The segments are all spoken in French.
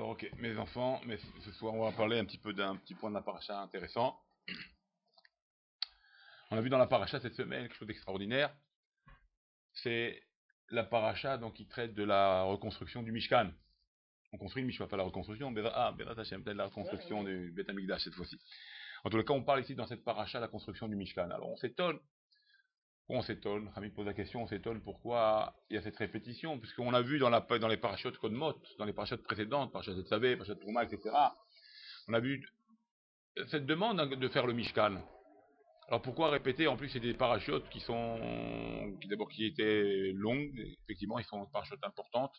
Alors ok, mes enfants, mais ce soir on va parler un petit peu d'un petit point de la paracha intéressant. On a vu dans la paracha cette semaine quelque chose d'extraordinaire. C'est la paracha donc qui traite de la reconstruction du Mishkan. On construit le Mishkan, pas la reconstruction, Bezrat Hashem, peut-être la reconstruction du Beth Amikdash cette fois-ci. En tout cas, on parle ici dans cette paracha de la construction du Mishkan. Alors on s'étonne. On s'étonne, Rami pose la question, on s'étonne pourquoi il y a cette répétition, puisqu'on a vu dans les parachutes Kodmot, dans les parachutes précédentes, parachutes de Tzavé, parachutes Trouma, etc., on a vu cette demande de faire le Mishkan. Alors pourquoi répéter? En plus, c'est des parachutes qui étaient longues, effectivement, ils sont des parachutes importantes,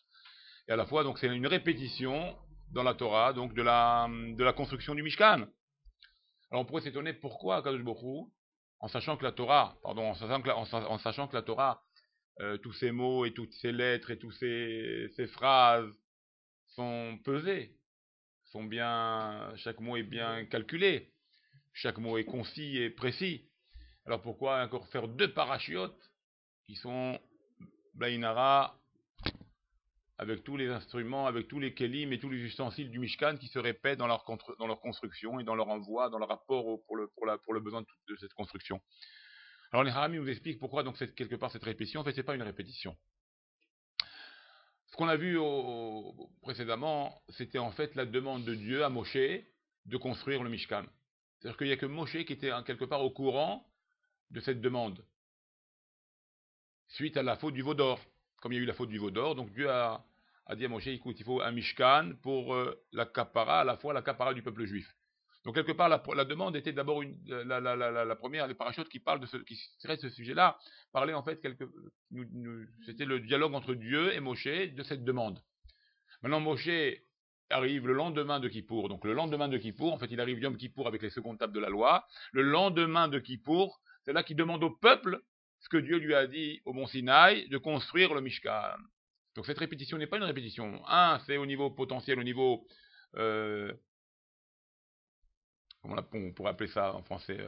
et à la fois, donc c'est une répétition dans la Torah, donc de la construction du Mishkan. Alors on pourrait s'étonner pourquoi Kadosh Baruch Hu, en sachant que la Torah, tous ces mots et toutes ces lettres et toutes ces phrases sont pesées, chaque mot est bien calculé, chaque mot est concis et précis. Alors pourquoi encore faire deux parachutes qui sont Blainara avec tous les instruments, avec tous les kelim et tous les ustensiles du Mishkan qui se répètent dans leur construction et dans leur envoi, dans leur rapport pour le besoin de cette construction. Alors les Harami nous expliquent pourquoi donc quelque part cette répétition. En fait, c'est pas une répétition. Ce qu'on a vu précédemment, c'était en fait la demande de Dieu à Moshe de construire le Mishkan. C'est-à-dire qu'il n'y a que Moshe qui était quelque part au courant de cette demande, suite à la faute du veau d'or. Comme il y a eu la faute du veau d'or, donc Dieu a dit à Moshe, écoute, il faut un Mishkan pour la kapara, à la fois la kapara du peuple juif. Donc quelque part, la demande était d'abord la première, les parachutes qui traitent de ce sujet-là, parlaient en fait, c'était le dialogue entre Dieu et Moshe de cette demande. Maintenant, Moshe arrive le lendemain de Kippour. Donc le lendemain de Kippour, en fait, il arrive Yom Kippour avec les secondes tables de la loi. Le lendemain de Kippour, c'est là qu'il demande au peuple ce que Dieu lui a dit au mont Sinaï, de construire le Mishkan. Donc cette répétition n'est pas une répétition. C'est au niveau potentiel, au niveau... on pourrait appeler ça en français,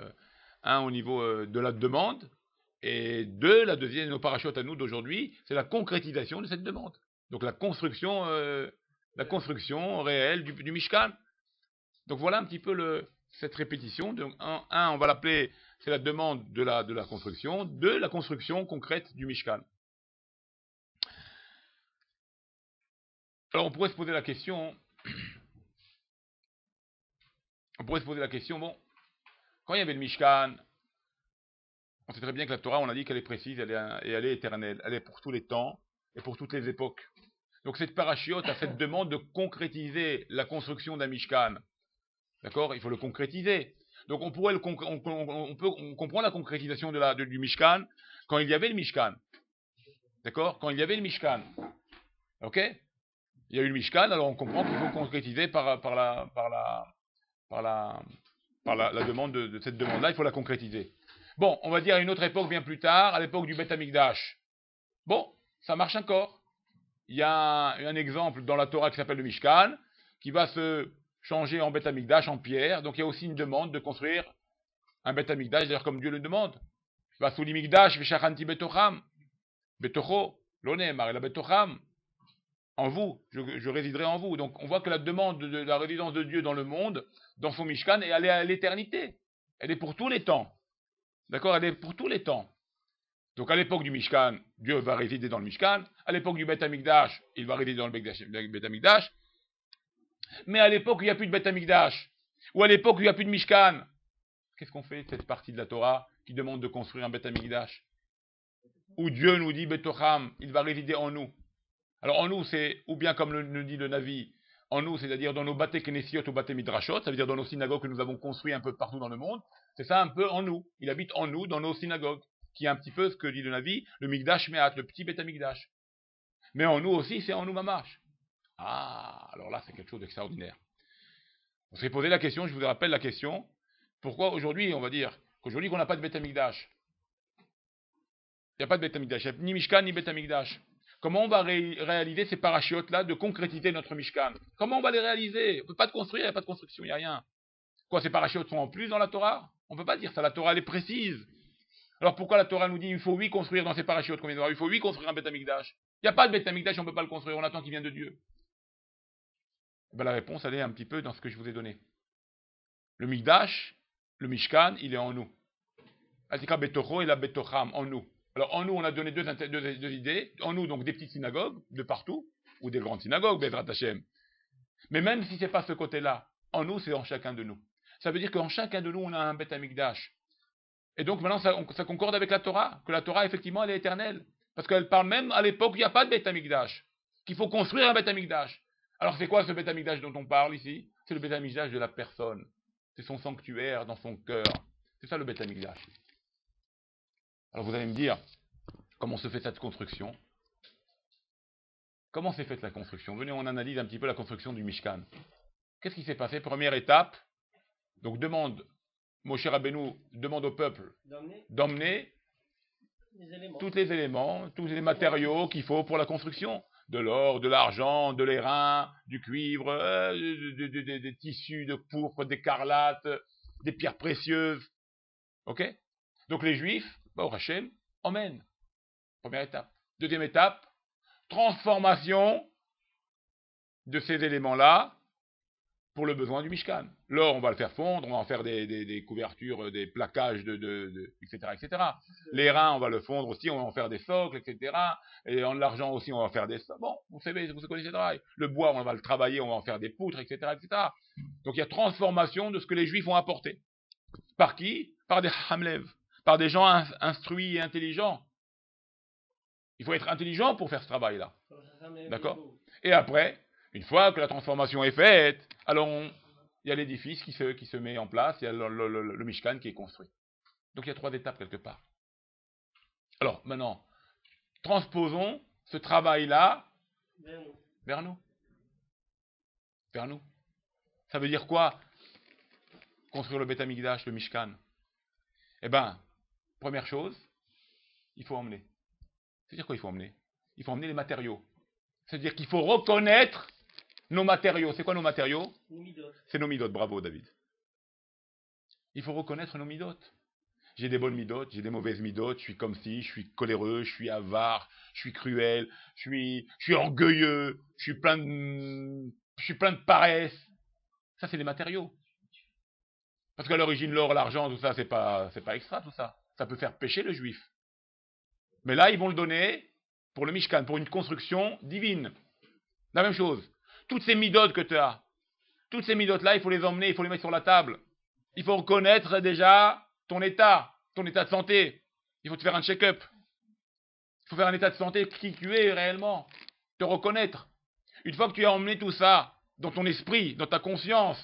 au niveau de la demande, et la deuxième, nos parachutes à nous d'aujourd'hui, c'est la concrétisation de cette demande. Donc la construction réelle du Mishkan. Donc voilà un petit peu cette répétition. Donc on va l'appeler, c'est la demande de la construction, la construction concrète du Mishkan. Alors on pourrait se poser la question, bon, quand il y avait le Mishkan, on sait très bien que la Torah, on a dit qu'elle est précise, elle est éternelle, elle est pour tous les temps et pour toutes les époques. Donc cette parachute a cette demande de concrétiser la construction d'un Mishkan. D'accord? Il faut le concrétiser. Donc on comprend la concrétisation du Mishkan quand il y avait le Mishkan. D'accord? Quand il y avait le Mishkan. Ok? Il y a eu le Mishkan, alors on comprend qu'il faut concrétiser par la demande de cette demande-là, il faut la concrétiser. Bon, on va dire à une autre époque bien plus tard, à l'époque du Beth Amikdash. Bon, ça marche encore. Il y a un exemple dans la Torah qui s'appelle le Mishkan, qui va se changer en Beth Amikdash, en pierre. Donc il y a aussi une demande de construire un Beth Amikdash, d'ailleurs comme Dieu le demande. Vasuli Mikdash v'shachanti betocham. Betocho, l'onemar et la betocham. En vous, je résiderai en vous. Donc on voit que la demande de la résidence de Dieu dans le monde, dans son Mishkan, elle est à l'éternité. Elle est pour tous les temps. D'accord? Elle est pour tous les temps. Donc à l'époque du Mishkan, Dieu va résider dans le Mishkan. À l'époque du Beth Amikdash, il va résider dans le Beth Amikdash. Mais à l'époque où il n'y a plus de Beth Amikdash, ou à l'époque où il n'y a plus de Mishkan, qu'est-ce qu'on fait de cette partie de la Torah qui demande de construire un Beth Amikdash? Où Dieu nous dit Betocham, il va résider en nous. Alors en nous, c'est, ou bien comme nous dit le Navi, en nous, c'est-à-dire dans nos Bate Knesiot ou Bate Midrashot, ça veut dire dans nos synagogues que nous avons construit un peu partout dans le monde, c'est ça un peu en nous. Il habite en nous, dans nos synagogues, qui est un petit peu ce que dit le Navi, le Mikdash Me'at, le petit Beth Amikdash. Mais en nous aussi, c'est en nous Mamash. Alors là, c'est quelque chose d'extraordinaire. On s'est posé la question, je vous rappelle la question, pourquoi aujourd'hui, on va dire, qu'aujourd'hui qu'on n'a pas de Beth Amikdash. Il n'y a pas de Beth Amikdash, il n'y a ni Mishkan ni Beth Amikdash. Comment on va réaliser ces parachutes-là de concrétiser notre Mishkan? Comment on va les réaliser? On ne peut pas de construire, il n'y a pas de construction, il n'y a rien. Quoi, ces parachutes sont en plus dans la Torah? On ne peut pas dire ça, la Torah elle est précise. Alors pourquoi la Torah nous dit il faut construire dans ces parachutes, il faut construire un Beth Amikdash? Il n'y a pas de Beth Amikdash, on ne peut pas le construire, on attend qu'il vienne de Dieu. Ben, la réponse, elle est un petit peu dans ce que je vous ai donné. Le Mikdash, le Mishkan, il est en nous. Atika Betocho et la Betocham, en nous. Alors, en nous, on a donné deux idées. En nous, donc, des petites synagogues, de partout, ou des grandes synagogues, Bezrat Hashem. Mais même si ce n'est pas ce côté-là, en nous, c'est en chacun de nous. Ça veut dire qu'en chacun de nous, on a un Bet Amikdash. Et donc, maintenant, ça concorde avec la Torah, que la Torah, effectivement, elle est éternelle. Parce qu'elle parle même à l'époque où il n'y a pas de Bet Amikdash, qu'il faut construire un Bet Amikdash. Alors, c'est quoi ce Bet Amikdash dont on parle ici? C'est le Bet Amikdash de la personne. C'est son sanctuaire dans son cœur. C'est ça le Bet Amikdash. Alors, vous allez me dire, comment se fait cette construction? Comment s'est faite la construction? Venez, on analyse un petit peu la construction du Mishkan. Qu'est-ce qui s'est passé? Première étape, donc Moshe Rabbeinu demande au peuple d'emmener tous les éléments, tous les matériaux qu'il faut pour la construction. De l'or, de l'argent, de l'airain, du cuivre, des tissus de pourpre, d'écarlate, des pierres précieuses. Ok? Donc les Juifs, au Hachem, emmènent. Première étape. Deuxième étape, transformation de ces éléments-là pour le besoin du Mishkan. L'or, on va le faire fondre, on va en faire des couvertures, des plaquages, etc., etc. Les reins, on va le fondre aussi, on va en faire des socles, etc. Et en l'argent aussi, on va faire des... Bon, vous savez, vous connaissez le travail. Le bois, on va le travailler, on va en faire des poutres, etc., etc. Donc il y a transformation de ce que les Juifs ont apporté. Par qui? Par des Hamlev, par des gens instruits et intelligents. Il faut être intelligent pour faire ce travail-là. D'accord? Et après, une fois que la transformation est faite, alors il y a l'édifice qui se met en place, il y a le Mishkan qui est construit. Donc il y a 3 étapes quelque part. Alors maintenant, transposons ce travail-là vers nous. Vers nous. Ça veut dire quoi? Construire le Beth Amikdash, le Mishkan. Eh bien, première chose, il faut emmener. C'est-à-dire quoi il faut emmener? Il faut emmener les matériaux. C'est-à-dire qu'il faut reconnaître nos matériaux. C'est quoi nos matériaux? C'est nos midotes. Bravo, David. Il faut reconnaître nos midotes. J'ai des bonnes midotes, j'ai des mauvaises midotes, je suis comme si, je suis coléreux, je suis avare, je suis cruel, je suis orgueilleux, je suis plein de paresse. Ça, c'est des matériaux. Parce qu'à l'origine, l'or, l'argent, tout ça, c'est pas extra, tout ça. Ça peut faire pécher le juif. Mais là, ils vont le donner pour le Mishkan, pour une construction divine. La même chose. Toutes ces midotes que tu as, toutes ces midotes-là, il faut les emmener, il faut les mettre sur la table. Il faut reconnaître déjà ton état de santé. Il faut te faire un check-up. Il faut faire un état de santé, qui tu es réellement. Te reconnaître. Une fois que tu as emmené tout ça dans ton esprit, dans ta conscience,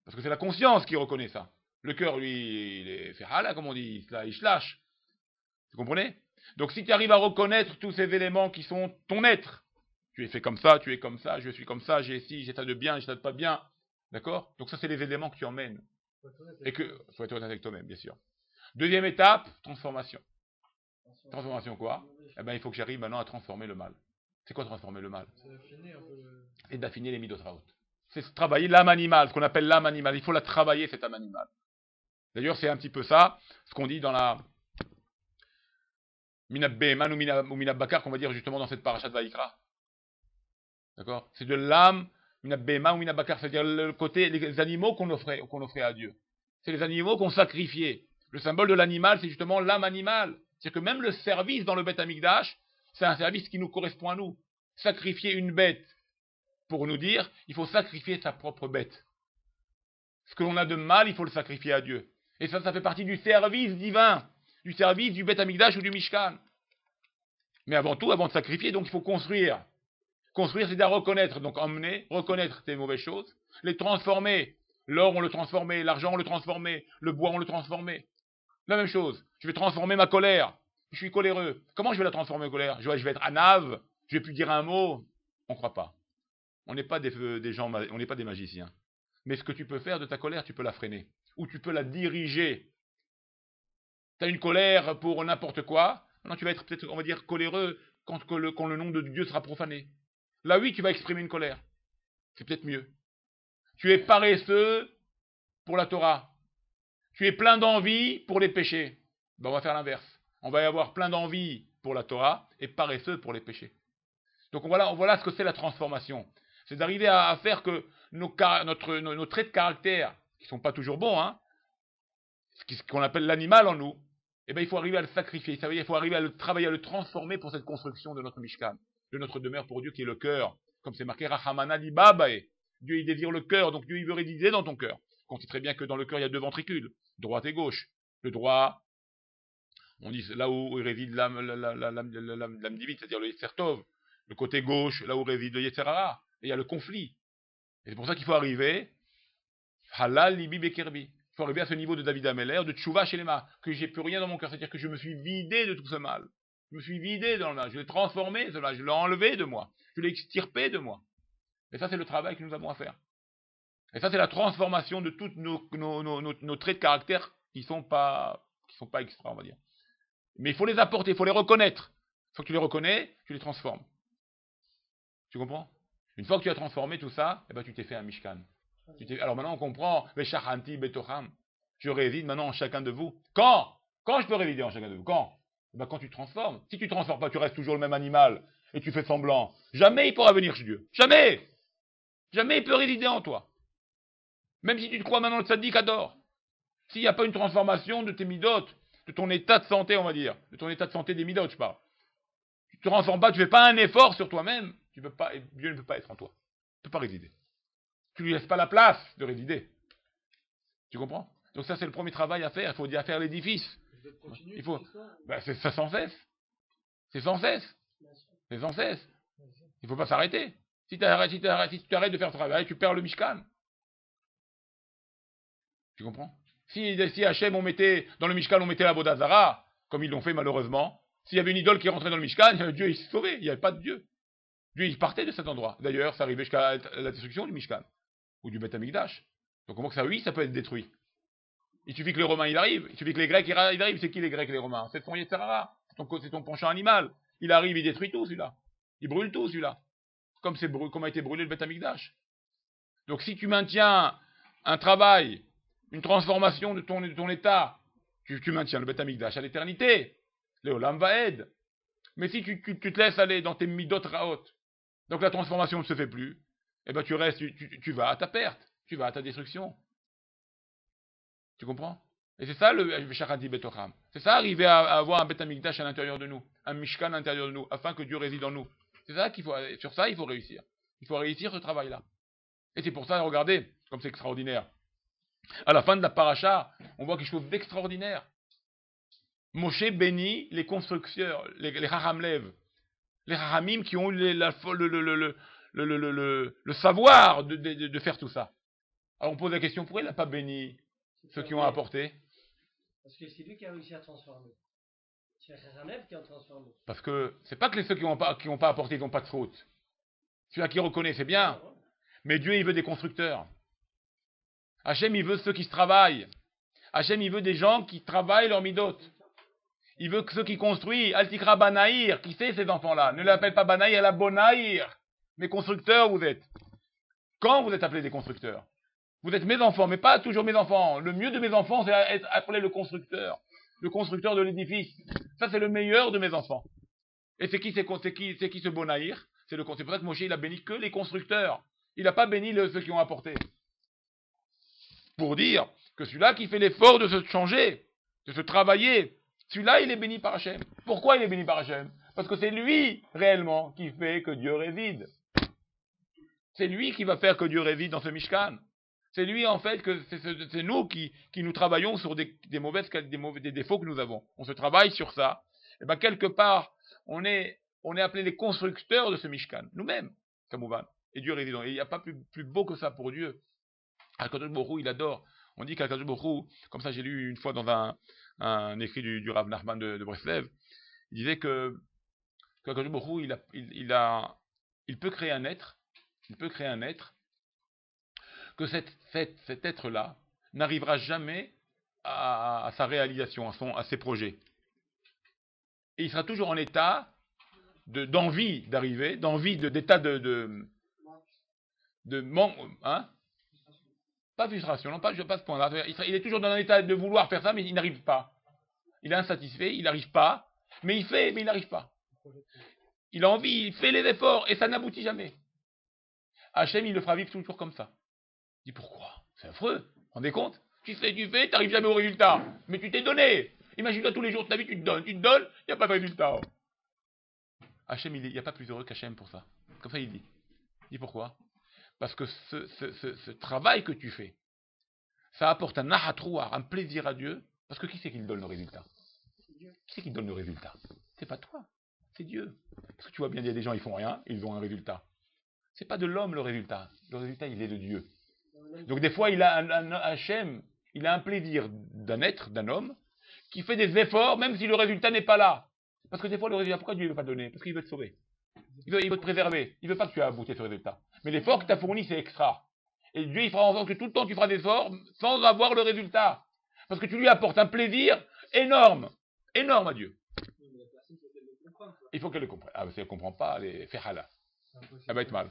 parce que c'est la conscience qui reconnaît ça. Le cœur, lui, il est ferhala, comme on dit, il se lâche. Vous comprenez? Donc si tu arrives à reconnaître tous ces éléments qui sont ton être, tu es fait comme ça, tu es comme ça, je suis comme ça, j'ai ci, j'ai ça de bien, j'ai ça de pas bien. D'accord? Donc ça, c'est les éléments que tu emmènes. Et que, faut être honnête avec toi-même, bien sûr. Deuxième étape, transformation. Transformation quoi? Eh bien, il faut que j'arrive maintenant à transformer le mal. C'est quoi transformer le mal? C'est d'affiner les midotraot. C'est travailler l'âme animale, ce qu'on appelle l'âme animale. Il faut la travailler, cette âme animale. D'ailleurs, c'est un petit peu ça, ce qu'on dit dans la Minab Be'eman ou Minab Bakar, qu'on va dire justement dans cette parashat Vayikra. D'accord? C'est de l'âme, Minab Be'eman ou Minab Bakar, c'est-à-dire le côté, les animaux qu'on offrait à Dieu. C'est les animaux qu'on sacrifiait. Le symbole de l'animal, c'est justement l'âme animale. C'est-à-dire que même le service dans le Beth Amikdash, c'est un service qui nous correspond à nous. Sacrifier une bête, pour nous dire, il faut sacrifier sa propre bête. Ce que l'on a de mal, il faut le sacrifier à Dieu. Et ça fait partie du service divin, du service du Beth Amikdash ou du Mishkan. Mais avant tout, avant de sacrifier, donc il faut construire. Construire, c'est à reconnaître, donc emmener, reconnaître tes mauvaises choses, les transformer. L'or, on le transformait, l'argent, on le transformait, le bois, on le transformait. La même chose, je vais transformer ma colère. Je suis coléreux. Comment je vais la transformer en colère? Je vais être anave, je vais plus dire un mot. On ne croit pas. On n'est pas des gens, on n'est pas des magiciens. Mais ce que tu peux faire de ta colère, tu peux la freiner. Ou tu peux la diriger. Tu as une colère pour n'importe quoi. Maintenant, tu vas être peut-être, on va dire, coléreux quand le nom de Dieu sera profané. Là, oui, tu vas exprimer une colère. C'est peut-être mieux. Tu es paresseux pour la Torah. Tu es plein d'envie pour les péchés. Ben, on va faire l'inverse. On va y avoir plein d'envie pour la Torah et paresseux pour les péchés. Donc voilà ce que c'est la transformation. C'est d'arriver à faire que nos traits de caractère, qui ne sont pas toujours bons, hein, ce qu'on appelle l'animal en nous, eh bien, il faut arriver à le sacrifier. Ça veut dire qu'il faut arriver à le travailler, à le transformer pour cette construction de notre Mishkan, de notre demeure pour Dieu qui est le cœur. Comme c'est marqué, Rachamana Libabae. Dieu, il désire le cœur, donc Dieu, il veut résider dans ton cœur. On sait très bien que dans le cœur, il y a deux ventricules, droite et gauche. Le droit, on dit là où réside l'âme divine, c'est-à-dire le Yetzer Tov. Le côté gauche, là où réside le Yetzer Hara. Et il y a le conflit. Et c'est pour ça qu'il faut arriver, Halal Libi Bekerbi. Il faut arriver à ce niveau de David Ameller, de Tchouva Shelema, que j'ai plus rien dans mon cœur, c'est-à-dire que je me suis vidé de tout ce mal. Je me suis vidé dans le mal, je l'ai transformé, ce mal, je l'ai enlevé de moi, je l'ai extirpé de moi. Et ça, c'est le travail que nous avons à faire. Et ça, c'est la transformation de tous nos traits de caractère qui sont pas extra, on va dire. Mais il faut les apporter, il faut les reconnaître. Une fois que tu les reconnais, tu les transformes. Tu comprends? Une fois que tu as transformé tout ça, eh ben, tu t'es fait un Mishkan. Alors maintenant, on comprend, je réside maintenant en chacun de vous. Quand je peux résider en chacun de vous? Quand? Eh ben, quand tu te transformes. Si tu ne transformes pas, tu restes toujours le même animal et tu fais semblant. Jamais il pourra venir chez Dieu. Jamais! Jamais il peut résider en toi. Même si tu te crois maintenant le tzaddik adore. S'il n'y a pas une transformation de tes midotes, de ton état de santé, on va dire, de ton état de santé des midotes, je parle. Tu ne te transformes pas, tu ne fais pas un effort sur toi-même, tu peux pas, Dieu ne peut pas être en toi. Il ne peut pas résider. Tu ne lui laisses pas la place de résider. Tu comprends? Donc ça, c'est le premier travail à faire. Il faut dire à faire l'édifice. Il faut. Ben, c'est ça sans cesse. C'est sans cesse. C'est sans cesse. Il ne faut pas s'arrêter. Si tu arrêtes de faire le travail, tu perds le Mishkan. Tu comprends? Si Hachem, on mettait, dans le Mishkan, on mettait la Vodazara, comme ils l'ont fait malheureusement, s'il y avait une idole qui rentrait dans le Mishkan, Dieu il se sauvait, il n'y avait pas de Dieu. Dieu il partait de cet endroit. D'ailleurs, ça arrivait jusqu'à la destruction du Mishkan, ou du Beth Amikdash. Donc on voit que ça, oui, ça peut être détruit. Il suffit que les Romains il arrivent, il suffit que les Grecs ils arrivent. C'est qui les Grecs et les Romains? C'est ton Yetzer Hara, c'est ton penchant animal. Il arrive, il détruit tout celui-là. Il brûle tout celui-là. Comme a été brûlé le Beth Amikdash. Donc si tu maintiens un travail, une transformation de ton état, tu maintiens le Beth Amikdash à l'éternité. Le Olam Vaed. Mais si tu te laisses aller dans tes midot raot, donc la transformation ne se fait plus, eh ben tu restes, tu vas à ta perte, tu vas à ta destruction. Tu comprends? Et c'est ça le Shachati Betocham. C'est ça arriver à avoir un Beth Amikdash à l'intérieur de nous, un Mishkan à l'intérieur de nous, afin que Dieu réside en nous. C'est ça qu'il faut, sur ça il faut réussir. Il faut réussir ce travail-là. Et c'est pour ça, regardez, comme c'est extraordinaire. À la fin de la paracha, on voit quelque chose d'extraordinaire. Moshe bénit les constructeurs, les Rahamlev, les Rahamim qui ont eu le savoir de faire tout ça. Alors on pose la question, pourquoi il n'a pas béni ceux qui ont apporté? Parce que c'est lui qui a réussi à transformer. C'est Rahamlev qui a transformé. Parce que c'est pas que ceux qui n'ont pas apporté, ils n'ont pas de faute. Celui-là qui reconnaît, c'est bien. Mais Dieu, il veut des constructeurs. Hachem, il veut ceux qui se travaillent. Hachem, il veut des gens qui travaillent leur midot. Il veut que ceux qui construisent, Altikra Banaïr, qui c'est ces enfants-là? Ne l'appelle pas Banaïr, la Bonaïr. Mes constructeurs, vous êtes. Quand vous êtes appelés des constructeurs? Vous êtes mes enfants, mais pas toujours mes enfants. Le mieux de mes enfants, c'est être appelé le constructeur de l'édifice. Ça, c'est le meilleur de mes enfants. Et c'est qui ce Bonaïr? C'est pour ça que Moshe, il a béni que les constructeurs. Il n'a pas béni ceux qui ont apporté. Pour dire que celui-là qui fait l'effort de se changer, de se travailler, celui-là, il est béni par Hachem. Pourquoi il est béni par Hachem? Parce que c'est lui, réellement, qui fait que Dieu réside. C'est lui qui va faire que Dieu réside dans ce Mishkan. C'est lui, en fait, que c'est nous qui nous travaillons sur des défauts que nous avons. On se travaille sur ça. Et bien, quelque part, on est appelés les constructeurs de ce Mishkan. Nous-mêmes, Kamouvan. Et Dieu réside. Et il n'y a pas plus beau que ça pour Dieu. Akadosh Baruch Hu, il adore. On dit qu'Akadosh Baruch Hu, comme ça j'ai lu une fois dans un écrit du Rav Nachman de Breslev, il disait que Akadosh Baruch Hu, il peut créer un être, que cet être-là n'arrivera jamais à sa réalisation, à ses projets. Et il sera toujours en état d'envie d'arriver, d'état de manque, hein? Pas frustration, non, pas ce point-là. Il est toujours dans un état de vouloir faire ça, mais il n'arrive pas. Il est insatisfait, il n'arrive pas, mais il n'arrive pas. Il a envie, il fait les efforts, et ça n'aboutit jamais. Hachem, il le fera vivre toujours comme ça. Il dit pourquoi? C'est affreux. Vous vous rendez compte? Tu fais, t'arrives jamais au résultat. Mais tu t'es donné. Imagine-toi tous les jours de ta vie, tu te donnes, il n'y a pas de résultat. Hachem, il n'y a pas plus heureux qu'Hachem pour ça. Comme ça, il dit. Il dit pourquoi? Parce que ce travail que tu fais, ça apporte un nahatrouar, un plaisir à Dieu. Parce que qui c'est qui donne le résultat? Qui c'est qui donne le résultat? C'est pas toi, c'est Dieu. Parce que tu vois bien, il y a des gens, ils font rien, ils ont un résultat. C'est pas de l'homme le résultat. Le résultat, il est de Dieu. Donc des fois, il a un Hachem, il a un plaisir d'un être, d'un homme, qui fait des efforts, même si le résultat n'est pas là. Parce que des fois, le résultat, pourquoi Dieu ne veut pas donner? Parce qu'il veut te sauver. Il veut te préserver. Il ne veut pas que tu aies abouti ce résultat. Mais l'effort que tu as fourni, c'est extra. Et Dieu, il fera en sorte que tout le temps, tu feras des efforts sans avoir le résultat. Parce que tu lui apportes un plaisir énorme. Énorme à Dieu. Il faut qu'elle le comprenne. Ah, si elle ne comprend pas, elle est ferhala. Elle va être mal.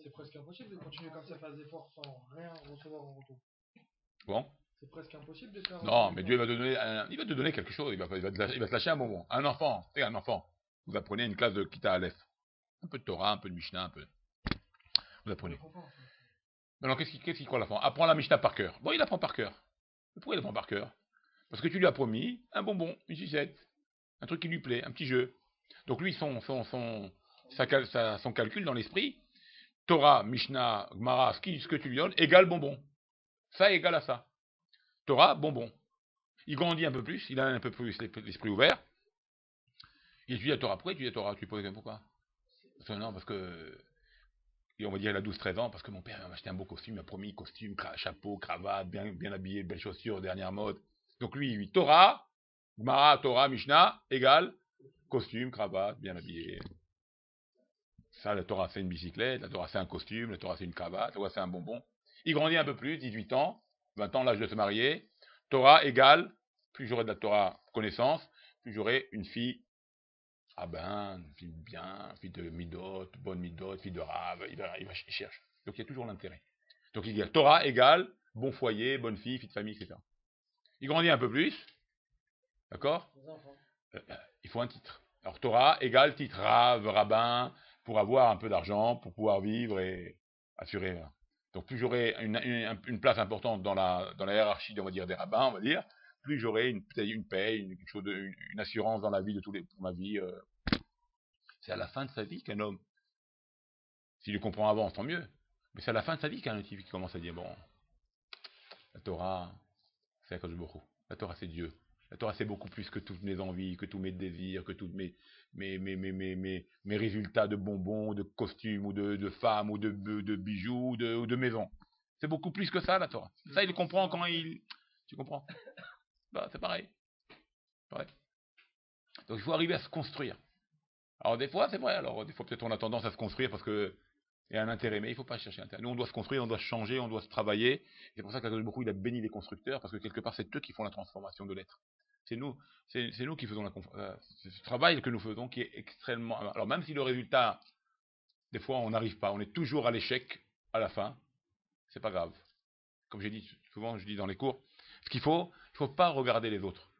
C'est presque impossible de continuer comme ça, faire des efforts sans rien recevoir en retour. Bon. C'est presque impossible de faire. Non, mais Dieu va te donner quelque chose. Il va te lâcher un moment. Un enfant, tu sais, un enfant. Vous apprenez une classe de Kita Aleph. Un peu de Torah, un peu de Mishnah, un peu. Vous apprenez. Maintenant, qu'est-ce qu'il croit l'enfant? Apprends la Mishnah par cœur. Bon, il apprend par cœur. Pourquoi il apprend par cœur? Parce que tu lui as promis un bonbon, une sucette, un truc qui lui plaît, un petit jeu. Donc lui, son calcul dans l'esprit, Torah, Mishnah, Gemara, ce que tu lui donnes, égale bonbon. Ça égale à ça. Torah, bonbon. Il grandit un peu plus, il a un peu plus l'esprit ouvert. Il étudie la Torah. Pourquoi étudier la Torah? Tu poses pourquoi? Non, parce que, et on va dire il a 12-13 ans, parce que mon père m'a acheté un beau costume, il m'a promis costume, chapeau, cravate, bien habillé, belles chaussures, dernière mode. Donc lui, Torah, Gemara, Torah, Mishnah, égale costume, cravate, bien habillé. Ça, la Torah, c'est une bicyclette, la Torah, c'est un costume, la Torah, c'est une cravate, la Torah, c'est un bonbon. Il grandit un peu plus, 18 ans, 20 ans, l'âge de se marier. Torah égale, plus j'aurai de la Torah connaissance, plus j'aurai une fille, une fille bien, une fille de midot, bonne midot, fille de rave, il cherche. Donc il y a toujours l'intérêt. Donc il dit Torah égale, bon foyer, bonne fille de famille, etc. Il grandit un peu plus, d'accord? Il faut un titre. Alors Torah égale titre, rave, rabbin, pour avoir un peu d'argent, pour pouvoir vivre et assurer. Donc plus j'aurai une place importante dans la hiérarchie, on va dire, des rabbins, on va dire, plus j'aurai une paye, une assurance dans la vie pour ma vie. C'est à la fin de sa vie qu'un homme, s'il le comprend avant, tant mieux, mais c'est à la fin de sa vie qu'un homme qui commence à dire, bon, la Torah, c'est Akadosh Baruch Hu. La Torah, c'est Dieu. La Torah, c'est beaucoup plus que toutes mes envies, que tous mes désirs, que tous mes résultats de bonbons, de costumes, ou de femmes, ou de bijoux, ou de maisons. C'est beaucoup plus que ça, la Torah. Ça, il le comprend quand il... Tu comprends? Bah, c'est pareil. Donc, il faut arriver à se construire. Alors, des fois, c'est vrai. Alors, des fois, peut-être on a tendance à se construire parce que il y a un intérêt, mais il ne faut pas chercher l'intérêt. Nous, on doit se construire, on doit changer, on doit se travailler. C'est pour ça qu'Akadosh Baruch Hu, il a béni les constructeurs, parce que quelque part, c'est eux qui font la transformation de l'être. C'est nous qui faisons ce travail que nous faisons qui est extrêmement... Alors, même si le résultat, des fois, on n'arrive pas, on est toujours à l'échec à la fin, c'est pas grave. Comme j'ai dit, souvent, je dis dans les cours, ce qu'il faut, il ne faut pas regarder les autres.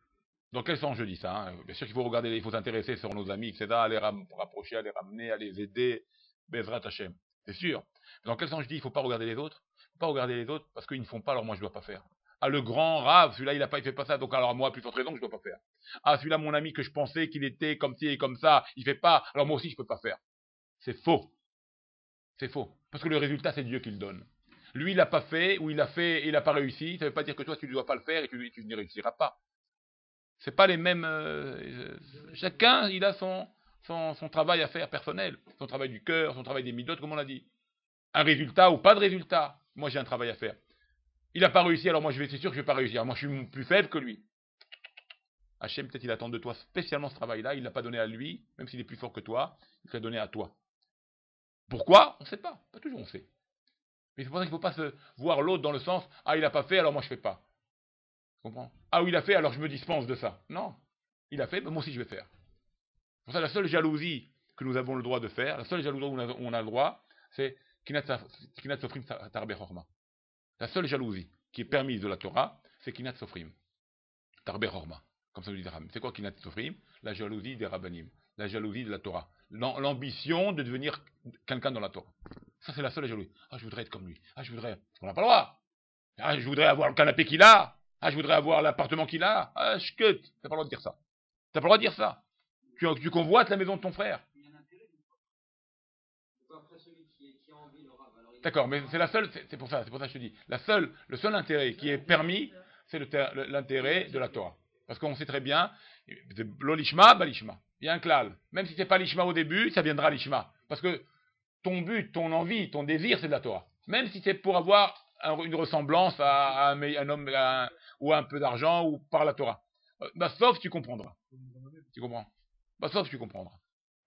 Dans quel sens je dis ça, hein? Bien sûr qu'il faut regarder, il faut s'intéresser sur nos amis, etc., à les rapprocher, à les ramener, à les aider, Bezrat Hashem. C'est sûr. Mais dans quel sens je dis il ne faut pas regarder les autres? Il ne faut pas regarder les autres parce qu'ils ne font pas, alors moi je ne dois pas faire. Ah, le grand rave, celui-là il ne fait pas ça, donc alors moi, plus forte raison que je ne dois pas faire. Ah, celui-là, mon ami que je pensais qu'il était comme ci et comme ça, il ne fait pas, alors moi aussi je ne peux pas faire. C'est faux. C'est faux. Parce que le résultat, c'est Dieu qui le donne. Lui, il n'a pas fait, ou il a fait et il n'a pas réussi, ça ne veut pas dire que toi, tu ne dois pas le faire et tu ne réussiras pas. C'est pas les mêmes... chacun, il a son travail à faire personnel, son travail du cœur, son travail des midotes, comme on l'a dit. Un résultat ou pas de résultat. Moi, j'ai un travail à faire. Il n'a pas réussi, alors moi, c'est sûr que je ne vais pas réussir. Moi, je suis plus faible que lui. Hachem, peut-être, il attend de toi spécialement ce travail-là. Il ne l'a pas donné à lui, même s'il est plus fort que toi. Il te l'a donné à toi. Pourquoi? On ne sait pas. Pas toujours on sait. Mais c'est pour ça qu'il ne faut pas se voir l'autre dans le sens, ah, il n'a pas fait, alors moi, je ne fais pas. Tu comprends? Ah oui, il a fait, alors je me dispense de ça. Non. Il a fait, mais moi aussi, je vais faire. Pour ça, la seule jalousie que nous avons le droit de faire, la seule jalousie où on a le droit, c'est Kinat Sofrim Tarbe Chorma. La seule jalousie qui est permise de la Torah, c'est Kinat Sofrim Tarbe Chorma. Comme ça nous dit Raham. C'est quoi Kinat Sofrim? La jalousie des Rabbanim. La jalousie de la Torah. l'ambition de devenir quelqu'un dans la Torah. Ça, c'est la seule jalousie. Ah, je voudrais être comme lui. Ah, je voudrais... On n'a pas le droit. Ah, je voudrais avoir le canapé qu'il a. Ah, je voudrais avoir l'appartement qu'il a. Ah, t'as pas le droit de dire ça. T'as pas le droit de dire ça. Tu convoites la maison de ton frère. D'accord, mais c'est la seule, c'est pour ça que je te dis. Le seul intérêt qui est permis, c'est l'intérêt de la Torah. Parce qu'on sait très bien, l'olishma, balishma. Il y a un klal. Même si c'est pas l'ishma au début, ça viendra l'ishma. Parce que ton but, ton envie, ton désir, c'est de la Torah. Même si c'est pour avoir une ressemblance à un homme ou un peu d'argent ou par la Torah. Bah, sauf tu comprendras. Tu comprends? Bah, sauf tu comprendras.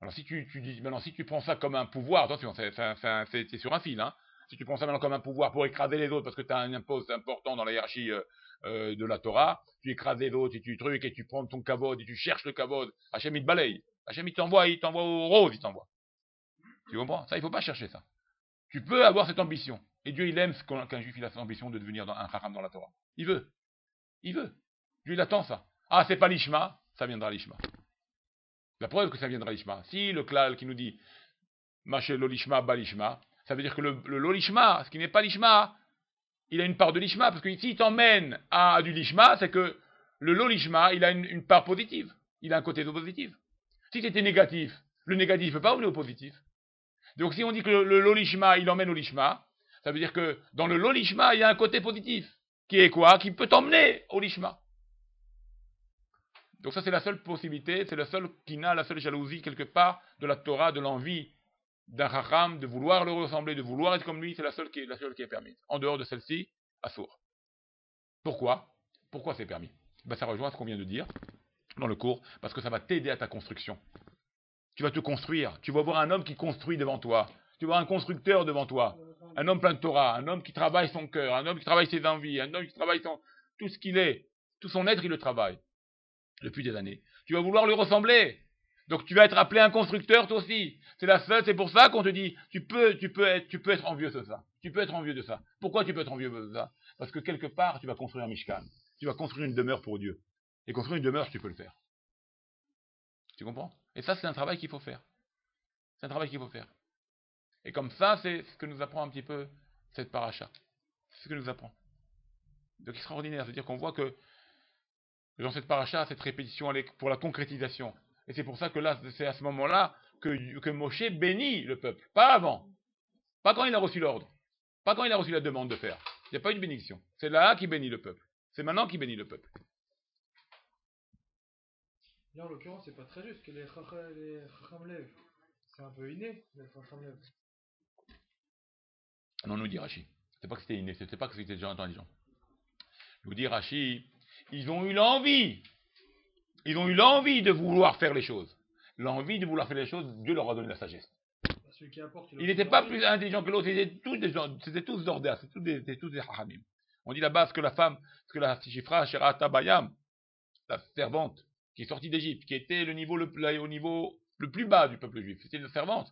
Alors si tu dis maintenant, si tu prends ça comme un pouvoir, attention, c'est sur un fil, hein. Si tu prends ça maintenant comme un pouvoir pour écraser les autres parce que tu as un poste important dans la hiérarchie de la Torah, tu écrases les autres et tu trucs et tu prends ton kavod et tu cherches le kavod, Hachem il te balaye. Hachem il t'envoie au rose, il t'envoie. Tu comprends? Ça, il faut pas chercher ça. Tu peux avoir cette ambition. Et Dieu, il aime qu'un juif il a cette ambition de devenir un chacham dans la Torah. Il veut. Il veut. Dieu, il attend ça. Ah, c'est pas l'ishma, ça viendra l'ishma. La preuve que ça viendra l'ishma. Si le klal qui nous dit Maché l'olishma, balishma, ça veut dire que le lolishma, ce qui n'est pas l'ishma, il a une part de l'ishma, parce que s'il t'emmène à du lishma, c'est que le lolishma, il a une part positive. Il a un côté positif. Si c'était négatif, le négatif ne peut pas emmener au positif. Donc si on dit que le lolishma, il emmène au lishma, ça veut dire que dans le lolishma, il y a un côté positif. Qui est quoi? Qui peut t'emmener au lishma. Donc ça, c'est la seule possibilité, c'est le seul kina, la seule jalousie, quelque part, de la Torah, de l'envie d'un chacham, de vouloir le ressembler, de vouloir être comme lui, c'est la seule qui est permise. En dehors de celle-ci, assour. Pourquoi? Pourquoi c'est permis? Ben, ça rejoint ce qu'on vient de dire dans le cours, parce que ça va t'aider à ta construction. Tu vas te construire, tu vas voir un homme qui construit devant toi, tu vas voir un constructeur devant toi, un homme plein de Torah, un homme qui travaille son cœur, un homme qui travaille ses envies, un homme qui travaille tout ce qu'il est, tout son être, il le travaille. Depuis des années. Tu vas vouloir lui ressembler. Donc tu vas être appelé un constructeur toi aussi. C'est pour ça qu'on te dit, tu peux être envieux de ça. Tu peux être envieux de ça. Pourquoi tu peux être envieux de ça? Parce que quelque part, tu vas construire un mishkan. Tu vas construire une demeure pour Dieu. Et construire une demeure, tu peux le faire. Tu comprends? Et ça, c'est un travail qu'il faut faire. C'est un travail qu'il faut faire. Et comme ça, c'est ce que nous apprend un petit peu cette paracha. C'est ce que nous apprend. Donc extraordinaire. C'est-à-dire qu'on voit que dans cette paracha, cette répétition, elle est pour la concrétisation. Et c'est pour ça que là, c'est à ce moment-là que Moshe bénit le peuple. Pas avant. Pas quand il a reçu l'ordre. Pas quand il a reçu la demande de faire. Il n'y a pas une bénédiction. C'est là qui bénit le peuple. C'est maintenant qu'il bénit le peuple. Là, en l'occurrence, c'est pas très juste que les chacham lèvent. C'est un peu inné, les chacham lèvent. Non, nous dit Rashi. C'était pas que c'était inné, c'était pas que c'était déjà intelligent. Nous dit Rashi, ils ont eu l'envie. Ils ont eu l'envie de vouloir faire les choses. L'envie de vouloir faire les choses, Dieu leur a donné la sagesse. Il n'était pas plus intelligent que l'autre, c'était tous d'ordre, c'était tous des hachamim. On dit là-bas ce que la Shifra Sherata Bayam, la servante, qui est sortie d'Égypte, qui était au niveau le plus bas du peuple juif, c'était une servante.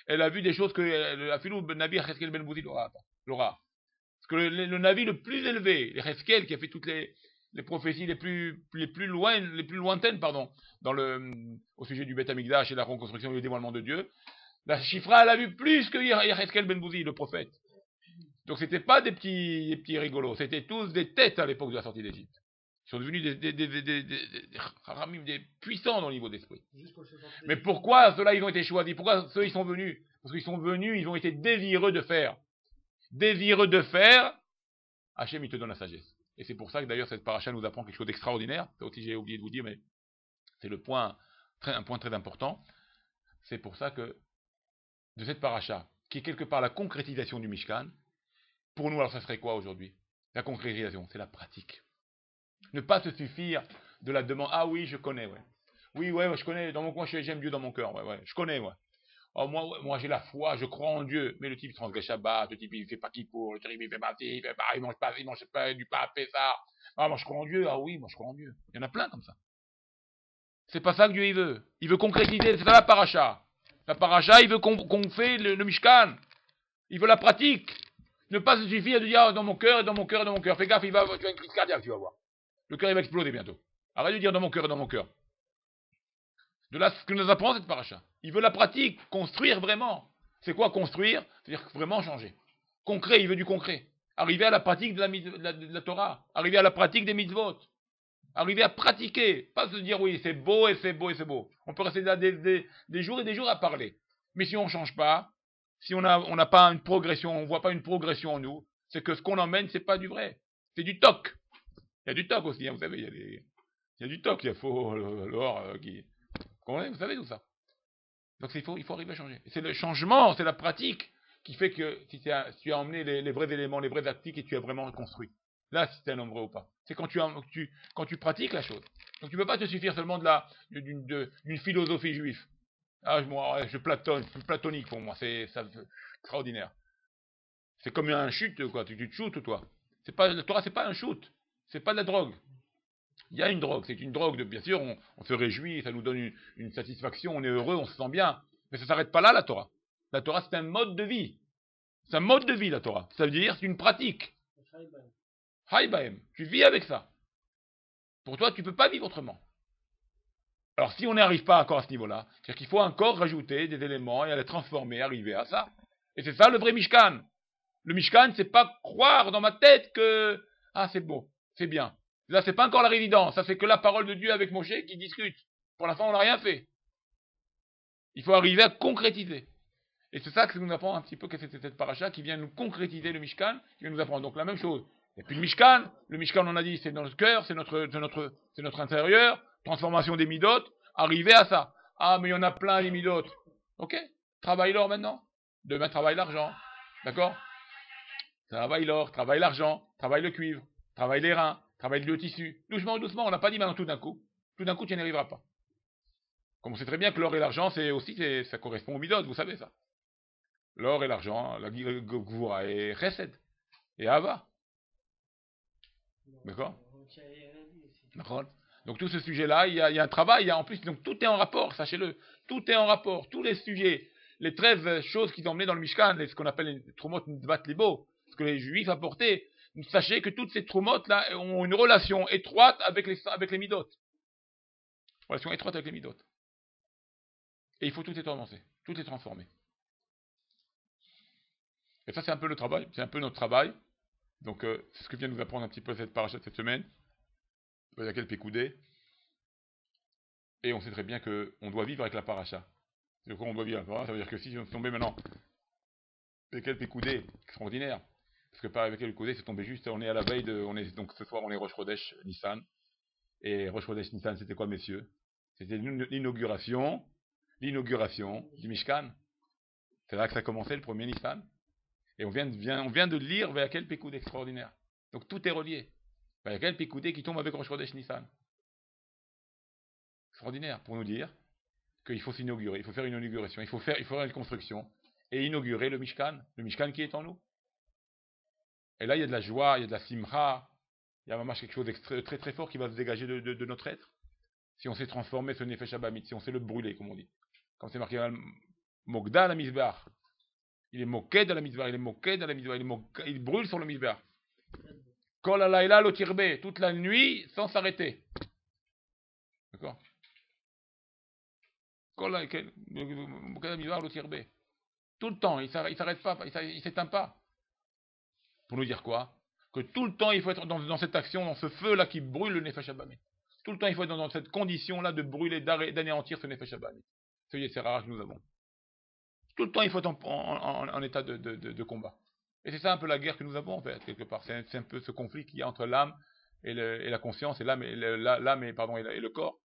Elle a vu des choses que Afilou ben Nabi Cheskel ben Bouzi l'aura. Parce que le Navi le plus élevé, le Cheskel, qui a fait toutes les prophéties les plus lointaines, au sujet du Beth Amikdash et la reconstruction et le dévoilement de Dieu, la Shifra, elle a vu plus que Cheskel ben Bouzi, le prophète. Donc c'était pas des petits rigolos, c'était tous des têtes à l'époque de la sortie d'Égypte. Ils sont devenus des puissants dans le niveau d'esprit. Mais pourquoi ceux-là, ils ont été choisis? Pourquoi ceux, ils sont venus? Parce qu'ils sont venus, ils ont été désireux de faire. Désireux de faire, Hachem, il te donne la sagesse. Et c'est pour ça que d'ailleurs cette paracha nous apprend quelque chose d'extraordinaire. Ça aussi, j'ai oublié de vous dire, mais c'est un point très important. C'est pour ça que de cette paracha, qui est quelque part la concrétisation du Mishkan, pour nous, alors ça serait quoi aujourd'hui? La concrétisation, c'est la pratique. Ne pas se suffire de la demande. Ah oui, je connais, ouais. Oui, ouais, je connais. Dans mon coin, j'aime Dieu dans mon cœur. Ouais, je connais, ouais. Oh, moi j'ai la foi, je crois en Dieu. Mais le type, il transgresse Shabbat, le type, il fait pas kippour, le type, il fait pas ci, il fait pas, il mange pas du pain, fait ça. Ah, moi je crois en Dieu. Ah oui, moi je crois en Dieu. Il y en a plein comme ça. C'est pas ça que Dieu, il veut. Il veut concrétiser. C'est ça la paracha. La paracha, il veut qu'on fait le Mishkan. Il veut la pratique. Ne pas se suffire de dire dans mon cœur, dans mon cœur, dans mon cœur. Fais gaffe, tu as une crise cardiaque, tu vas voir. Le cœur, il va exploser bientôt. Arrête de dire dans mon cœur et dans mon cœur. De là, ce que nous apprend cette paracha. Il veut la pratique, construire vraiment. C'est quoi construire? C'est-à-dire vraiment changer. Concret, il veut du concret. Arriver à la pratique de la Torah. Arriver à la pratique des mitzvot. Arriver à pratiquer. Pas se dire oui, c'est beau et c'est beau et c'est beau. On peut rester là des jours et des jours à parler. Mais si on ne change pas, si on n'a pas une progression, on ne voit pas une progression en nous, c'est que ce qu'on emmène, c'est pas du vrai. C'est du toc. Il y a du toc aussi, hein, vous savez, il y a du toc, il y a faux, l'or qui... Vous savez tout ça. Donc il faut arriver à changer. C'est le changement, c'est la pratique qui fait que si tu as emmené les vrais éléments, les vraies pratiques et tu as vraiment construit. Là, si tu es un homme vrai ou pas. C'est quand tu pratiques la chose. Donc tu ne peux pas te suffire seulement d'une philosophie juive. Ah, je platonne, c'est platonique pour moi, c'est extraordinaire. C'est comme un chute, quoi. Tu te shootes, toi. La Torah, c'est pas un shoot. C'est pas de la drogue. Il y a une drogue, c'est une drogue, bien sûr, on se réjouit, ça nous donne une satisfaction, on est heureux, on se sent bien. Mais ça ne s'arrête pas là, la Torah. La Torah, c'est un mode de vie. C'est un mode de vie, la Torah. Ça veut dire, c'est une pratique. Haïbahem. Tu vis avec ça. Pour toi, tu ne peux pas vivre autrement. Alors, si on n'arrive pas encore à ce niveau-là, c'est-à-dire qu'il faut encore rajouter des éléments et les transformer, arriver à ça. Et c'est ça le vrai Mishkan. Le Mishkan, c'est pas croire dans ma tête que, ah, c'est beau, c'est bien. Là, c'est pas encore la résidence, ça c'est que la parole de Dieu avec Moshe qui discute. Pour l'instant, on n'a rien fait. Il faut arriver à concrétiser. Et c'est ça que nous apprend un petit peu que c'est cette paracha qui vient nous concrétiser le Mishkan, qui vient nous apprendre. Donc la même chose. Et puis le Mishkan on a dit, c'est dans notre cœur, c'est notre intérieur, transformation des midotes, arriver à ça. Ah, mais il y en a plein les midotes. Ok, travaille l'or maintenant. Demain, travaille l'argent. D'accord? Travaille l'or, travaille l'argent, travaille le cuivre, travaille les reins, travaille le tissu. Doucement, doucement, on n'a pas dit maintenant tout d'un coup. Tout d'un coup, tu n'y arriveras pas. Comme on sait très bien que l'or et l'argent, ça correspond aux midot, vous savez ça. L'or et l'argent, la gvura et chesed, et ava. D'accord? D'accord. Donc tout ce sujet-là, il y a un travail, en plus, donc tout est en rapport, sachez-le. Tout est en rapport, tous les sujets, les 13 choses qu'ils ont emmenées dans le Mishkan, ce qu'on appelle les trumot nidvat libo, ce que les Juifs apportaient, sachez que toutes ces trumot-là ont une relation étroite avec les midot. Relation étroite avec les midot. Et il faut tout transformer, tout est transformé. Et ça, c'est un peu le travail, c'est un peu notre travail. Donc, c'est ce que vient nous apprendre un petit peu cette paracha de cette semaine. Il y a quelques pécoudés. Et on sait très bien qu'on doit vivre avec la paracha. C'est quoi on doit vivre avec la paracha? Ça veut dire que si on tombait maintenant avec quelques pécoudés, extraordinaire. Parce que par avec quelques pécoudés, c'est tombé juste, on est à la veille donc ce soir, on est Rosh Chodesh Nissan. Et Rosh Chodesh Nissan, c'était quoi, messieurs? C'était l'inauguration du Mishkan. C'est là que ça commençait, le premier Nissan. Et on vient de lire Vayakel Pekoud extraordinaire. Donc tout est relié. Vayakel Pekoud qui tombe avec Rosh Chodesh Nissan. Extraordinaire pour nous dire qu'il faut s'inaugurer, il faut faire une inauguration, il faut faire une construction et inaugurer le Mishkan qui est en nous. Et là il y a de la joie, il y a de la simcha, il y a vraiment quelque chose de très très fort qui va se dégager de notre être. Si on s'est transformé ce Nefesh Abamit, si on sait le brûler, comme on dit. Comme c'est marqué Mogda la Mizbeach. Il est moqué de la mitzvah, il brûle sur le mitzvah. Kol alayla lo tirbe, toute la nuit sans s'arrêter. D'accord? Kol alayla lo tirbe. Tout le temps, il s'arrête pas, il s'éteint pas. Pour nous dire quoi? Que tout le temps il faut être dans cette action, dans ce feu-là qui brûle le Nefesh Abamit. Tout le temps il faut être dans cette condition-là de brûler, d'anéantir ce Nefesh Abamit. C'est rare que nous avons. Tout le temps, il faut être en état de combat. Et c'est ça un peu la guerre que nous avons, en fait, quelque part. C'est un peu ce conflit qu'il y a entre l'âme et la conscience, et l'âme et le corps.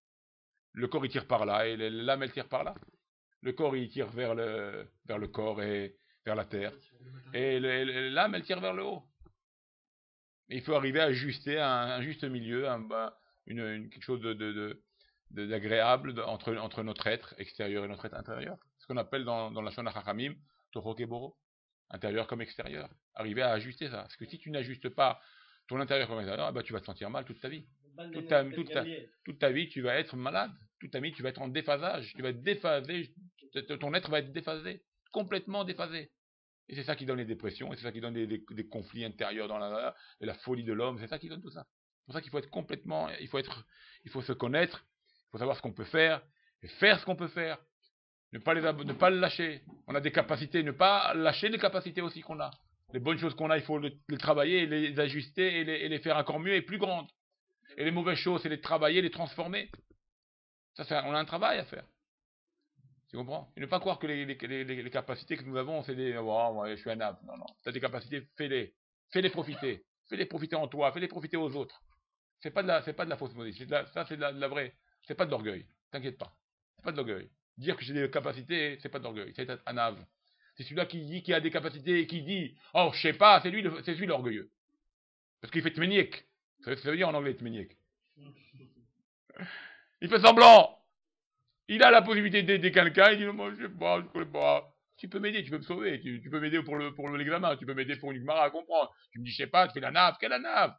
Le corps, il tire par là, et l'âme, elle tire par là. Le corps, il tire vers le corps et vers la terre. Et l'âme, elle tire vers le haut. Et il faut arriver à ajuster un juste milieu, quelque chose d'agréable entre notre être extérieur et notre être intérieur. Ce qu'on appelle dans la Shona Chachamim, Toho Keboro, intérieur comme extérieur. Arriver à ajuster ça. Parce que si tu n'ajustes pas ton intérieur comme extérieur, tu vas te sentir mal toute ta vie. Toute ta vie, tu vas être malade. Toute ta vie, tu vas être en déphasage. Tu vas être déphasé. Ton être va être déphasé. Complètement déphasé. Et c'est ça qui donne les dépressions. Et c'est ça qui donne des conflits intérieurs dans la folie de l'homme. C'est ça qui donne tout ça. C'est pour ça qu'il faut être complètement. Il faut se connaître. Il faut savoir ce qu'on peut faire. Et faire ce qu'on peut faire. Ne pas le lâcher. On a des capacités, ne pas lâcher les capacités aussi qu'on a. Les bonnes choses qu'on a, il faut les travailler, les ajuster et les faire encore mieux et plus grandes. Et les mauvaises choses, c'est les travailler, les transformer. Ça, on a un travail à faire. Tu comprends? Et ne pas croire que les capacités que nous avons, c'est des oh, ouais, je suis un âme. Non, non. Tu as des capacités, fais-les. Fais-les profiter. Fais-les profiter en toi, fais-les profiter aux autres. C'est pas de la fausse modestie. Ça, c'est de la vraie. C'est pas de l'orgueil. T'inquiète pas. C'est pas de l'orgueil. Dire que j'ai des capacités, c'est pas de l'orgueil. C'est un âme. C'est celui-là qui dit qu'il a des capacités et qui dit oh, je sais pas, c'est lui l'orgueilleux. Parce qu'il fait tméniek. Ça veut dire en anglais tméniek. Il fait semblant. Il a la possibilité d'aider quelqu'un, il dit moi je sais pas, je connais pas. Tu peux m'aider, tu peux me sauver, tu peux m'aider pour l'examen, tu peux m'aider pour une Gemara à comprendre. Tu me dis je sais pas, tu fais la nave, quelle la nave?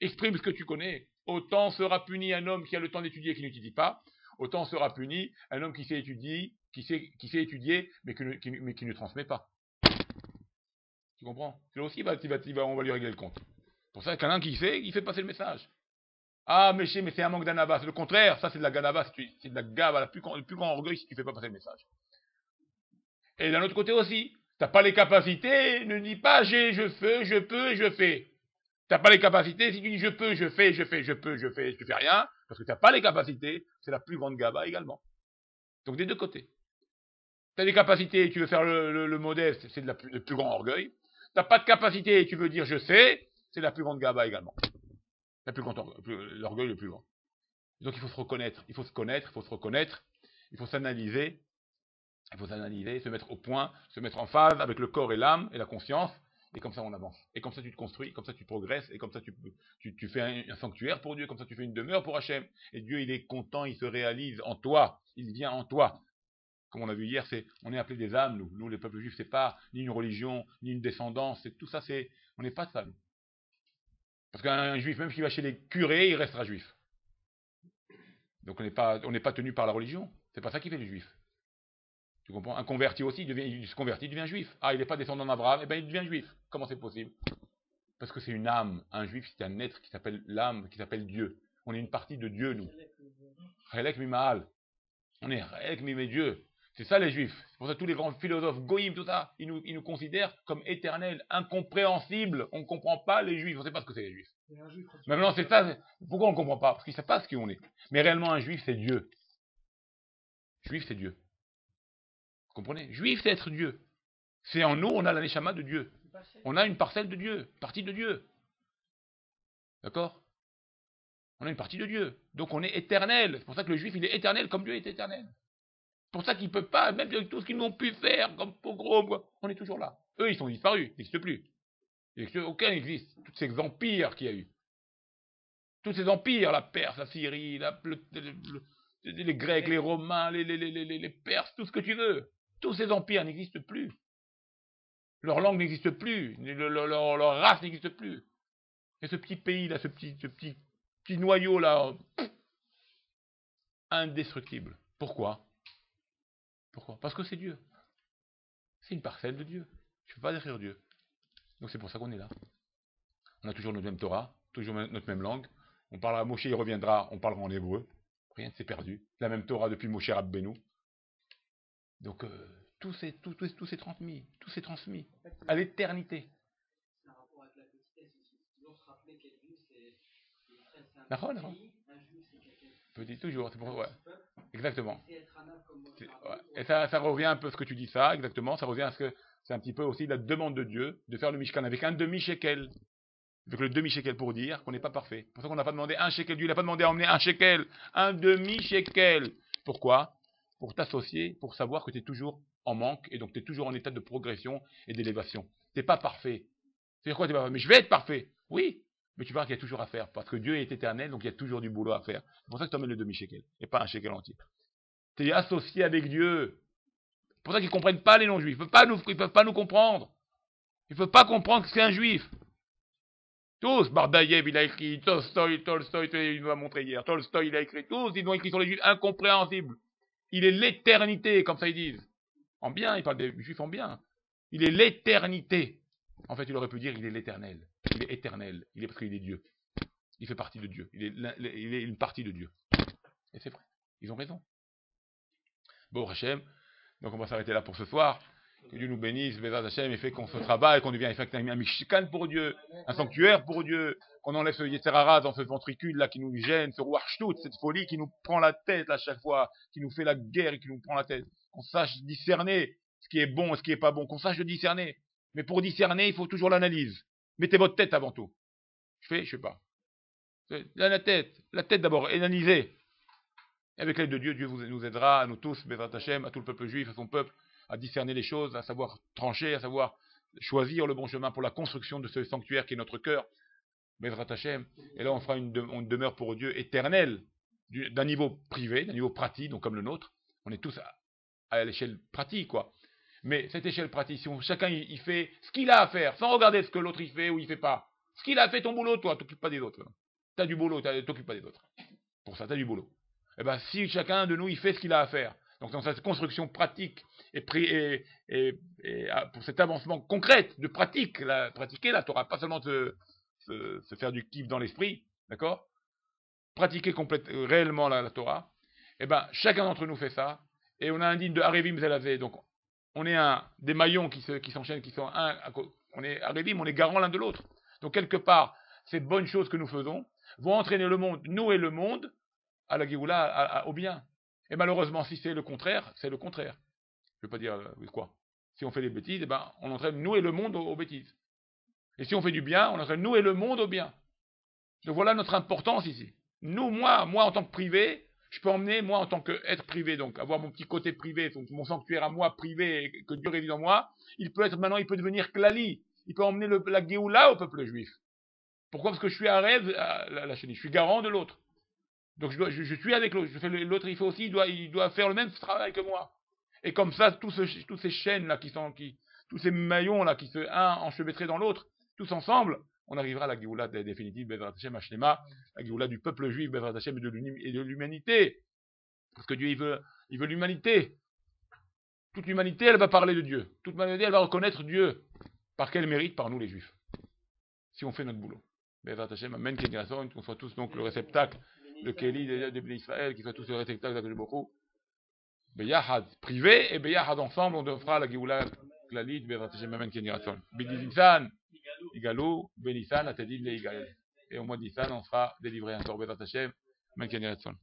Exprime ce que tu connais. Autant sera puni un homme qui a le temps d'étudier et qui n'étudie pas, autant sera puni un homme qui sait étudier, mais qui ne transmet pas. Tu comprends? C'est aussi, on va lui régler le compte. Pour ça, quelqu'un qui sait, il fait passer le message. Ah, mais c'est un manque d'anava. C'est le contraire. Ça, c'est de la ganava. C'est de la gava, le plus grand orgueil si tu ne fais pas passer le message. Et d'un autre côté aussi, tu n'as pas les capacités, ne dis pas je peux et je fais. Tu n'as pas les capacités, si tu dis je peux, je fais, tu fais rien, parce que tu n'as pas les capacités, c'est la plus grande gava également. Donc des deux côtés. Tu as des capacités et tu veux faire le modeste, c'est le plus grand orgueil. Tu n'as pas de capacité et tu veux dire je sais, c'est la plus grande gava également. L'orgueil le plus grand. Donc il faut se reconnaître, il faut se connaître, il faut se reconnaître, il faut s'analyser, se mettre au point, se mettre en phase avec le corps et l'âme et la conscience, et comme ça on avance. Et comme ça tu te construis, comme ça tu progresses, et comme ça tu fais un sanctuaire pour Dieu, comme ça tu fais une demeure pour Hachem. Et Dieu il est content, il se réalise en toi, il vient en toi. Comme on a vu hier, on est appelés des âmes, nous les peuples juifs, c'est pas ni une religion, ni une descendance, tout ça on n'est pas de ça, nous. Parce qu'un juif, même s'il va chez les curés, il restera juif. Donc on n'est pas tenu par la religion. C'est pas ça qui fait le juif. Tu comprends? Un converti aussi, il se convertit, il devient juif. Ah, il n'est pas descendant d'Abraham, il devient juif. Comment c'est possible? Parce que c'est une âme. Un juif, c'est un être qui s'appelle l'âme, qui s'appelle Dieu. On est une partie de Dieu, nous. Chelek Mimaal. On est Chelek Mimé Dieu. C'est ça les juifs. C'est pour ça que tous les grands philosophes, goïm, tout ça, ils nous considèrent comme éternels, incompréhensibles. On ne comprend pas les juifs. On ne sait pas ce que c'est les juifs. Mais maintenant, c'est ça. Pourquoi on ne comprend pas? Parce qu'ils ne savent pas ce qu'on est. Mais réellement, un juif, c'est Dieu. Juif, c'est Dieu. Vous comprenez? Juif, c'est être Dieu. C'est en nous, on a la neshama de Dieu. On a une parcelle de Dieu, partie de Dieu. D'accord? On a une partie de Dieu. Donc on est éternel. C'est pour ça que le juif, il est éternel comme Dieu est éternel. C'est pour ça qu'il ne peut pas, même avec tout ce qu'ils n'ont pu faire, comme pogrom, on est toujours là. Eux, ils sont disparus, ils n'existent plus. Aucun n'existe. Tous ces empires qu'il y a eu. Tous ces empires, la Perse, la Syrie, les Grecs, les Romains, les Perses, tout ce que tu veux. Tous ces empires n'existent plus. Leur langue n'existe plus. Leur race n'existe plus. Et ce petit pays-là, ce petit noyau-là, indestructible. Pourquoi? Parce que c'est Dieu. C'est une parcelle de Dieu. Je ne peux pas détruire Dieu. Donc c'est pour ça qu'on est là. On a toujours notre même Torah, toujours notre même langue. On parlera, Moshe il reviendra, on parlera en hébreu. Rien ne s'est perdu. La même Torah depuis Moshe Rabbeinu. Donc tout s'est transmis. Tout s'est transmis. À l'éternité. C'est un rapport avec la petitesse aussi. Toujours se rappeler qu'Elvin, c'est D'accord. un juif, c'est quelqu'un. Petit toujours, c'est pour ouais. Exactement. C'est être un âme comme moi. Ouais. Et ça revient un peu à ce que tu dis ça, exactement. Ça revient à ce que c'est un petit peu aussi la demande de Dieu de faire le Mishkan avec un demi-shekel. Avec le demi-shekel pour dire qu'on n'est pas parfait. C'est pour ça qu'on n'a pas demandé un shekel. Dieu n'a pas demandé à emmener un shekel. Un demi-shekel. Pourquoi? Pour t'associer, pour savoir que tu es toujours en manque et donc tu es toujours en état de progression et d'élévation. Tu n'es pas parfait. C'est-à-dire quoi? Tu pas parfait? Mais je vais être parfait. Oui. Mais tu vois qu'il y a toujours à faire. Parce que Dieu est éternel, donc il y a toujours du boulot à faire. C'est pour ça que tu emmènes le demi-shekel et pas un shekel entier. Tu es associé avec Dieu. C'est pour ça qu'ils ne comprennent pas les non-juifs. Ils ne peuvent pas nous comprendre. Ils ne peuvent pas comprendre que c'est un juif. Tous, Bardaïev, il a écrit, Tolstoï, il nous a montré hier, Tolstoï, il a écrit, tous, ils ont écrit sur les juifs incompréhensibles. Il est l'éternité, comme ça ils disent. En bien, ils parlent des juifs en bien. Il est l'éternité. En fait, il aurait pu dire, il est l'éternel. Il est éternel. Il est parce qu'il est Dieu. Il fait partie de Dieu. Il est une partie de Dieu. Et c'est vrai. Ils ont raison. Bon, Hachem. Donc on va s'arrêter là pour ce soir. Que Dieu nous bénisse, Bezrat Hachem, et fait qu'on se travaille, qu'on devienne effectivement un Mishkan pour Dieu, un sanctuaire pour Dieu, qu'on enlève ce Yetzerara dans ce ventricule là qui nous gêne, ce Rouarchtout, cette folie qui nous prend la tête à chaque fois, qui nous fait la guerre et qui nous prend la tête. Qu'on sache discerner ce qui est bon et ce qui est pas bon, qu'on sache le discerner. Mais pour discerner, il faut toujours l'analyse. Mettez votre tête avant tout. Je sais pas. La tête d'abord, analysez. Et avec l'aide de Dieu, Dieu nous aidera, à nous tous, Bezrat Hachem, à tout le peuple juif, à son peuple, à discerner les choses, à savoir trancher, à savoir choisir le bon chemin pour la construction de ce sanctuaire qui est notre cœur, Bezrat Hachem. Et là, on fera une demeure pour Dieu éternelle, d'un niveau privé, d'un niveau pratique, donc comme le nôtre. On est tous à l'échelle pratique, quoi. Mais cette échelle pratique, si chacun il fait ce qu'il a à faire, sans regarder ce que l'autre il fait ou il fait pas. Ce qu'il a fait, ton boulot, toi, t'occupes pas des autres. T'as du boulot, t'occupes pas des autres. Pour ça, t'as du boulot. Eh ben, si chacun de nous, il fait ce qu'il a à faire, donc dans cette construction pratique et pour cet avancement concret de pratiquer la Torah, pas seulement se faire du kiff dans l'esprit, d'accord? Pratiquer réellement la Torah, eh ben, chacun d'entre nous fait ça, et on a un digne de Arevim Zelazé, donc on est des maillons qui s'enchaînent, on est Arevim, on est garant l'un de l'autre. Donc quelque part, ces bonnes choses que nous faisons vont entraîner le monde, nous et le monde, à la Géoula, au bien. Et malheureusement, si c'est le contraire, c'est le contraire. Je ne veux pas dire quoi. Si on fait des bêtises, eh ben, on entraîne nous et le monde aux bêtises. Et si on fait du bien, on entraîne nous et le monde au bien. Donc voilà notre importance ici. Nous, moi en tant que privé, je peux emmener, moi en tant qu'être privé, donc avoir mon petit côté privé, donc mon sanctuaire à moi privé, que Dieu réside en moi, il peut devenir klali. Il peut emmener la Géoula au peuple juif. Pourquoi? Parce que je suis un rêve, la chénie, je suis garant de l'autre. Donc je suis avec l'autre, l'autre il fait aussi, il doit faire le même travail que moi. Et comme ça, toutes ces chaînes là tous ces maillons là un enchevêtrés dans l'autre, tous ensemble, on arrivera à la Géoula définitive, Bezrat Hachem Hashlema, la Géoula du peuple juif, Bezrat Hachem et de l'humanité. Parce que Dieu il veut l'humanité. Toute l'humanité elle va parler de Dieu. Toute l'humanité elle va reconnaître Dieu. Par quel mérite? Par nous les juifs. Si on fait notre boulot. Bezrat Hachem, Amen, qu'on soit tous donc le réceptacle de Kéli, de Bnei Israël, qui soit tous le réceptacle d'Akadosh Baruch Hu. Beyahad, privé, et Beyahad ensemble, on fera la Géoula Klalit, Bezrat Hachem, Amen, Kenirason. B'Nissan, Igalou, B'Nissan, Atadid, Le Igal. Et au mois de Nissan, on sera délivré encore, Bezrat Hachem, Amen, Kenirason.